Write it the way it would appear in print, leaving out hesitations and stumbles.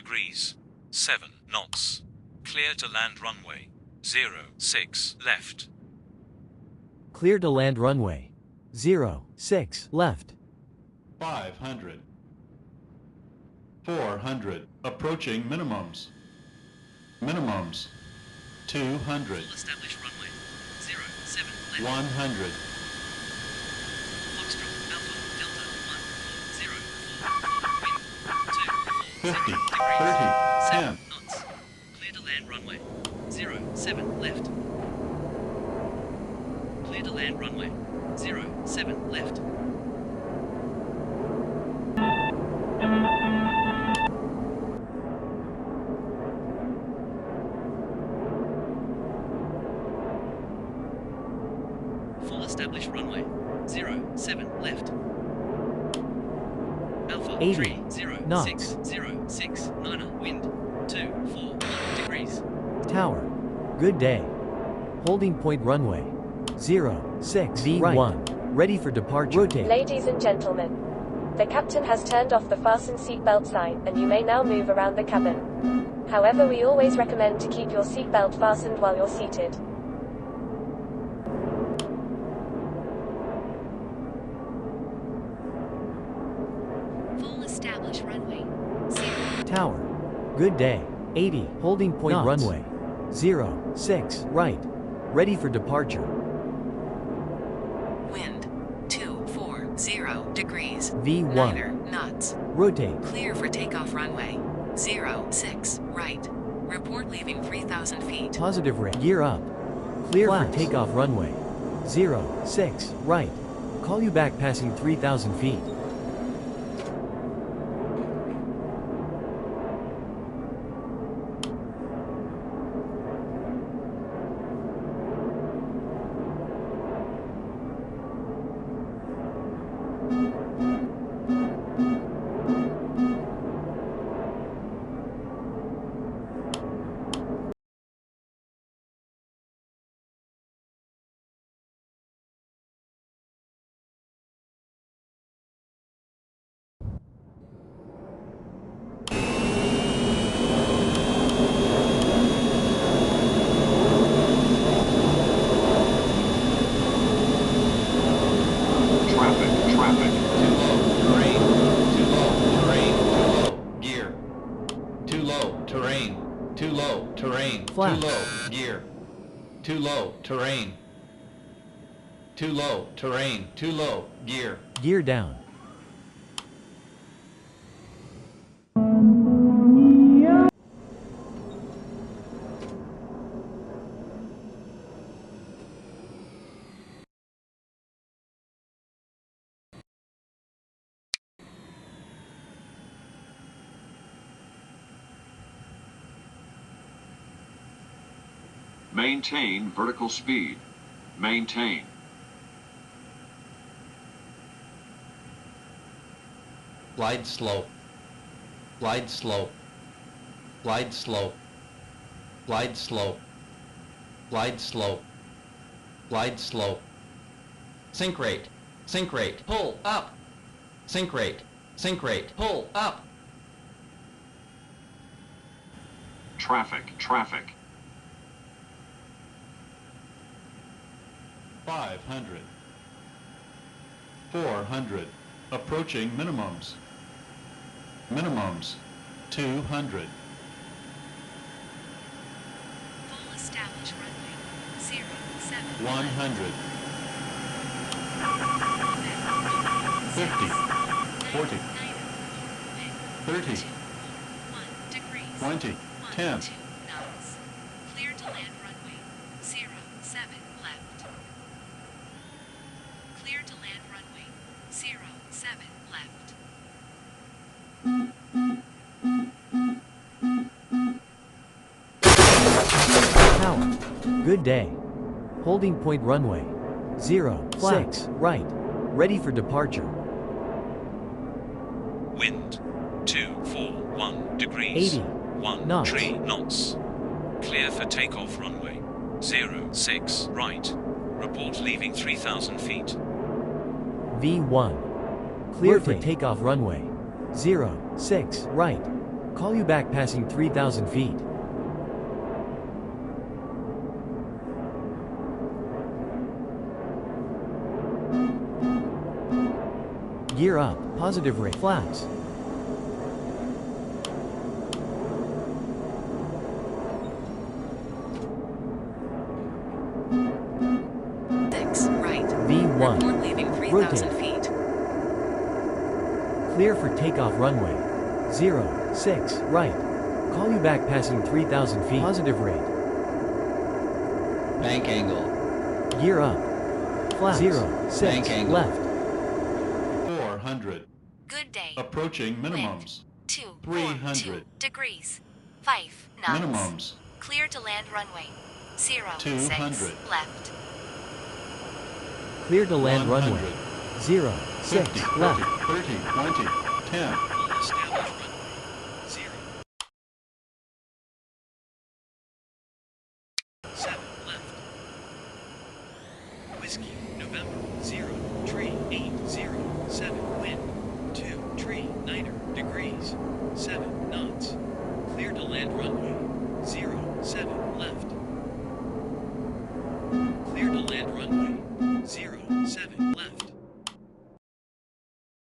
degrees, 7 knots. Clear to land runway, 06 left. Clear to land runway, 06 left. 500. 400. Approaching minimums. Minimums. 200. Full established runway, 07 left. 100. Foxtrot, Alpha, Delta, 140, wind, 2, 50. 0 30. degrees, 7 10. knots. Clear to land runway, 07 left. Clear to land runway, 07 left. Full established runway, 07 left. Alpha 80 3 0 knots. 6 0 6 9er, wind 2 4 1 degrees. Tower, good day. Holding point runway, 06 V1, right. Ready for departure. Rotate. Ladies and gentlemen, the captain has turned off the fasten seatbelt sign and you may now move around the cabin. However, we always recommend to keep your seatbelt fastened while you're seated. Full established runway. 0. Tower, good day. 80, holding point knots. Runway, 06 right. Ready for departure. Wind 240 degrees. V1. 9er knots. Rotate. Clear for takeoff runway. 06 right. Report leaving 3,000 feet. Positive rate. Gear up. Clear for takeoff runway, 06 right. Call you back passing 3,000 feet. Traffic. Too low. Terrain. Too low. Terrain. Too low. Gear. Too low. Terrain. Too low. Terrain. Flaps. Too low. Gear. Too low. Terrain. Too low. Terrain. Too low. Gear. Gear down. Maintain vertical speed. Maintain. Glide slope. Glide slope. Glide slope. Glide slope. Glide slope. Glide slope. Sink rate. Sink rate. Pull up. Sink rate. Sink rate. Pull up. Traffic. Traffic. 500. 400. Approaching minimums. Minimums. 200. Full established runway. 07 100. 50. 40. 30. 1 degrees. 20. 10. 2 knots. Clear to land runway. 07 left. Clear to land runway. 07 left. Tower, good day. Holding point runway, 06 right. Ready for departure. Wind, 241 degrees, 80 1 knots. 3 knots. Clear for takeoff runway, 06 right. Report leaving 3,000 feet. V1. Clear for takeoff runway, 06 right. Call you back passing 3,000 feet. Gear up, positive rate, flaps. Right. V1. Report leaving 3,000 Rotate. feet. Clear for takeoff runway. 06, right. Call you back passing 3,000 feet. Positive rate. Bank angle. Gear up. Flaps. 06, Bank angle. left. 400. Good day. Approaching minimums. 300. degrees. 5 knots. Minimums. Clear to land runway. 06 200. left. Clear to land 100. runway. 06, 50, 40, left. 30, 20, 10. Full established runway. 0. 7 left. Whiskey, November, 0, tree, 807, wind, 2, tree, niner, degrees, 7 knots. Clear to land runway, 07 left. Clear to land runway, 07 left.